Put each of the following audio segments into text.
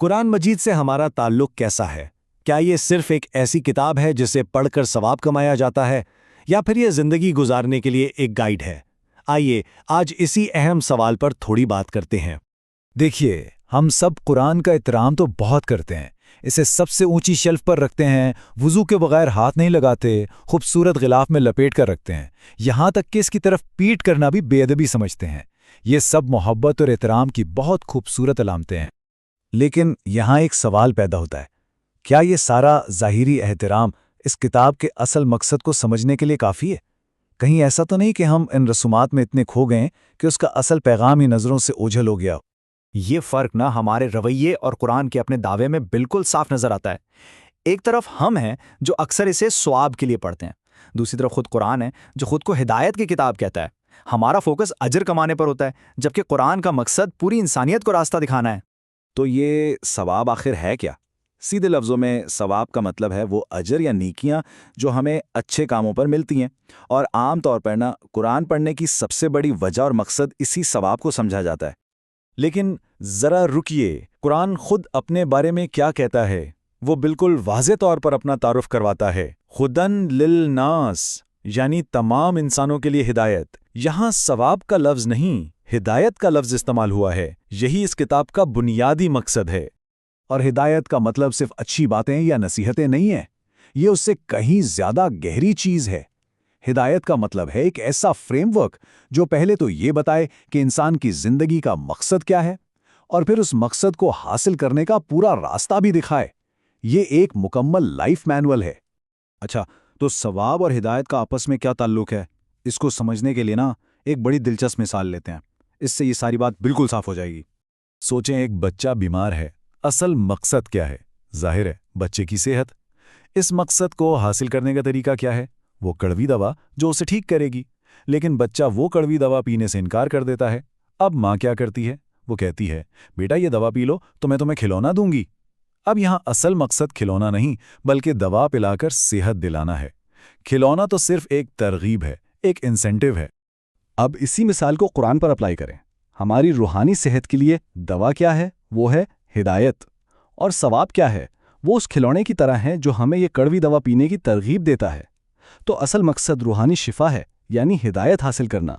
قرآن مجید سے ہمارا تعلق کیسا ہے؟ کیا یہ صرف ایک ایسی کتاب ہے جسے پڑھ کر ثواب کمایا جاتا ہے، یا پھر یہ زندگی گزارنے کے لیے ایک گائیڈ ہے؟ آئیے آج اسی اہم سوال پر تھوڑی بات کرتے ہیں۔ دیکھیے، ہم سب قرآن کا احترام تو بہت کرتے ہیں، اسے سب سے اونچی شیلف پر رکھتے ہیں، وضو کے بغیر ہاتھ نہیں لگاتے، خوبصورت غلاف میں لپیٹ کر رکھتے ہیں، یہاں تک کہ اس کی طرف پیٹ کرنا بھی بے ادبی سمجھتے ہیں۔ یہ سب محبت اور احترام کی بہت خوبصورت علامتیں ہیں۔ لیکن یہاں ایک سوال پیدا ہوتا ہے، کیا یہ سارا ظاہری احترام اس کتاب کے اصل مقصد کو سمجھنے کے لیے کافی ہے؟ کہیں ایسا تو نہیں کہ ہم ان رسومات میں اتنے کھو گئے کہ اس کا اصل پیغام ہی نظروں سے اوجھل ہو گیا؟ یہ فرق نہ ہمارے رویے اور قرآن کے اپنے دعوے میں بالکل صاف نظر آتا ہے۔ ایک طرف ہم ہیں جو اکثر اسے ثواب کے لیے پڑھتے ہیں، دوسری طرف خود قرآن ہے جو خود کو ہدایت کی کتاب کہتا ہے۔ ہمارا فوکس اجر کمانے پر ہوتا ہے، جبکہ قرآن کا مقصد پوری انسانیت کو راستہ دکھانا ہے۔ تو یہ ثواب آخر ہے کیا؟ سیدھے لفظوں میں ثواب کا مطلب ہے وہ اجر یا نیکیاں جو ہمیں اچھے کاموں پر ملتی ہیں، اور عام طور پر قرآن پڑھنے کی سب سے بڑی وجہ اور مقصد اسی ثواب کو سمجھا جاتا ہے۔ لیکن ذرا رکیے، قرآن خود اپنے بارے میں کیا کہتا ہے؟ وہ بالکل واضح طور پر اپنا تعارف کرواتا ہے، خدن للناس، یعنی تمام انسانوں کے لیے ہدایت۔ یہاں ثواب کا لفظ نہیں، ہدایت کا لفظ استعمال ہوا ہے۔ یہی اس کتاب کا بنیادی مقصد ہے۔ اور ہدایت کا مطلب صرف اچھی باتیں یا نصیحتیں نہیں ہیں، یہ اس سے کہیں زیادہ گہری چیز ہے۔ ہدایت کا مطلب ہے ایک ایسا فریم ورک جو پہلے تو یہ بتائے کہ انسان کی زندگی کا مقصد کیا ہے، اور پھر اس مقصد کو حاصل کرنے کا پورا راستہ بھی دکھائے۔ یہ ایک مکمل لائف مینول ہے۔ اچھا، تو ثواب اور ہدایت کا آپس میں کیا تعلق ہے؟ اس کو سمجھنے کے لیے ایک بڑی دلچسپ مثال لیتے ہیں، اس سے یہ ساری بات بالکل صاف ہو جائے گی۔ سوچیں، ایک بچہ بیمار ہے، اصل مقصد کیا ہے؟ ظاہر ہے بچے کی صحت۔ اس مقصد کو حاصل کرنے کا طریقہ کیا ہے؟ وہ کڑوی دوا جو اسے ٹھیک کرے گی۔ لیکن بچہ وہ کڑوی دوا پینے سے انکار کر دیتا ہے۔ اب ماں کیا کرتی ہے؟ وہ کہتی ہے، بیٹا یہ دوا پی لو تو میں تمہیں کھلونا دوں گی۔ اب یہاں اصل مقصد کھلونا نہیں بلکہ دوا پلا کر صحت دلانا ہے۔ کھلونا تو صرف ایک ترغیب ہے، ایک انسینٹیو ہے۔ اب اسی مثال کو قرآن پر اپلائی کریں۔ ہماری روحانی صحت کے لیے دوا کیا ہے؟ وہ ہے ہدایت۔ اور ثواب کیا ہے؟ وہ اس کھلونے کی طرح ہے جو ہمیں یہ کڑوی دوا پینے کی ترغیب دیتا ہے۔ تو اصل مقصد روحانی شفا ہے، یعنی ہدایت حاصل کرنا۔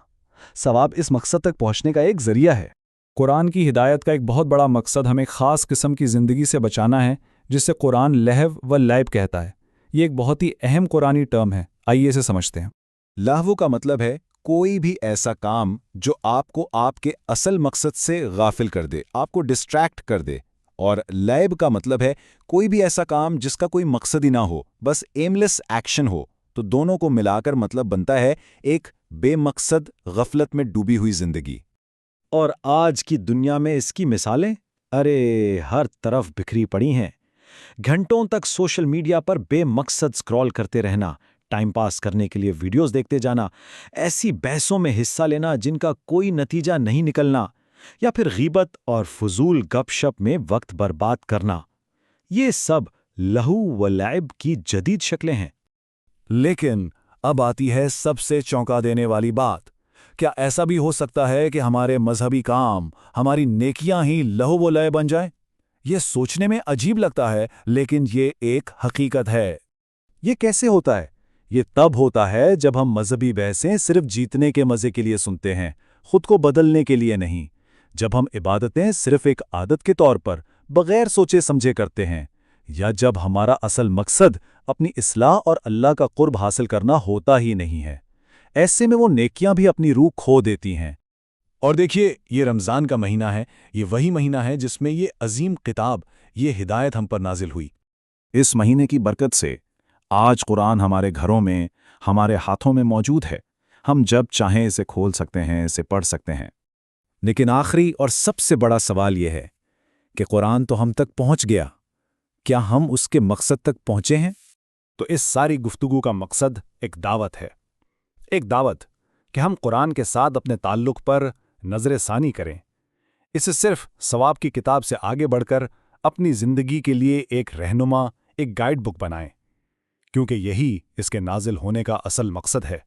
ثواب اس مقصد تک پہنچنے کا ایک ذریعہ ہے۔ قرآن کی ہدایت کا ایک بہت بڑا مقصد ہمیں خاص قسم کی زندگی سے بچانا ہے، جسے قرآن لہو و لعب کہتا ہے۔ یہ ایک بہت ہی اہم قرآنی ٹرم ہے، آئیے اسے سمجھتے ہیں۔ لہو کا مطلب ہے کوئی بھی ایسا کام جو آپ کو آپ کے اصل مقصد سے غافل کر دے، آپ کو ڈسٹریکٹ کر دے۔ اور لعب کا مطلب ہے کوئی بھی ایسا کام جس کا کوئی مقصد ہی نہ ہو، بس ایملیس ایکشن ہو۔ تو دونوں کو ملا کر مطلب بنتا ہے ایک بے مقصد غفلت میں ڈوبی ہوئی زندگی۔ اور آج کی دنیا میں اس کی مثالیں ہر طرف بکھری پڑی ہیں۔ گھنٹوں تک سوشل میڈیا پر بے مقصد سکرول کرتے رہنا، ٹائم پاس کرنے کے لیے ویڈیوز دیکھتے جانا، ایسی بحثوں میں حصہ لینا جن کا کوئی نتیجہ نہیں نکلنا، یا پھر غیبت اور فضول گپ شپ میں وقت برباد کرنا، یہ سب لہو و لعب کی جدید شکلیں ہیں۔ لیکن اب آتی ہے سب سے چونکا دینے والی بات، کیا ایسا بھی ہو سکتا ہے کہ ہمارے مذہبی کام، ہماری نیکیاں ہی لہو و لعب بن جائیں؟ یہ سوچنے میں عجیب لگتا ہے، لیکن یہ ایک حقیقت ہے۔ یہ کیسے ہوتا ہے؟ یہ تب ہوتا ہے جب ہم مذہبی بحثیں صرف جیتنے کے مزے کے لیے سنتے ہیں، خود کو بدلنے کے لیے نہیں۔ جب ہم عبادتیں صرف ایک عادت کے طور پر بغیر سوچے سمجھے کرتے ہیں، یا جب ہمارا اصل مقصد اپنی اصلاح اور اللہ کا قرب حاصل کرنا ہوتا ہی نہیں ہے، ایسے میں وہ نیکیاں بھی اپنی روح کھو دیتی ہیں۔ اور دیکھیے، یہ رمضان کا مہینہ ہے، یہ وہی مہینہ ہے جس میں یہ عظیم کتاب، یہ ہدایت ہم پر نازل ہوئی۔ اس مہینے کی برکت سے آج قرآن ہمارے گھروں میں، ہمارے ہاتھوں میں موجود ہے۔ ہم جب چاہیں اسے کھول سکتے ہیں، اسے پڑھ سکتے ہیں۔ لیکن آخری اور سب سے بڑا سوال یہ ہے کہ قرآن تو ہم تک پہنچ گیا، کیا ہم اس کے مقصد تک پہنچے ہیں؟ تو اس ساری گفتگو کا مقصد ایک دعوت ہے، ایک دعوت کہ ہم قرآن کے ساتھ اپنے تعلق پر نظر ثانی کریں، اسے صرف ثواب کی کتاب سے آگے بڑھ کر اپنی زندگی کے لیے ایک رہنما، ایک گائیڈ بک بنائیں، کیونکہ یہی اس کے نازل ہونے کا اصل مقصد ہے۔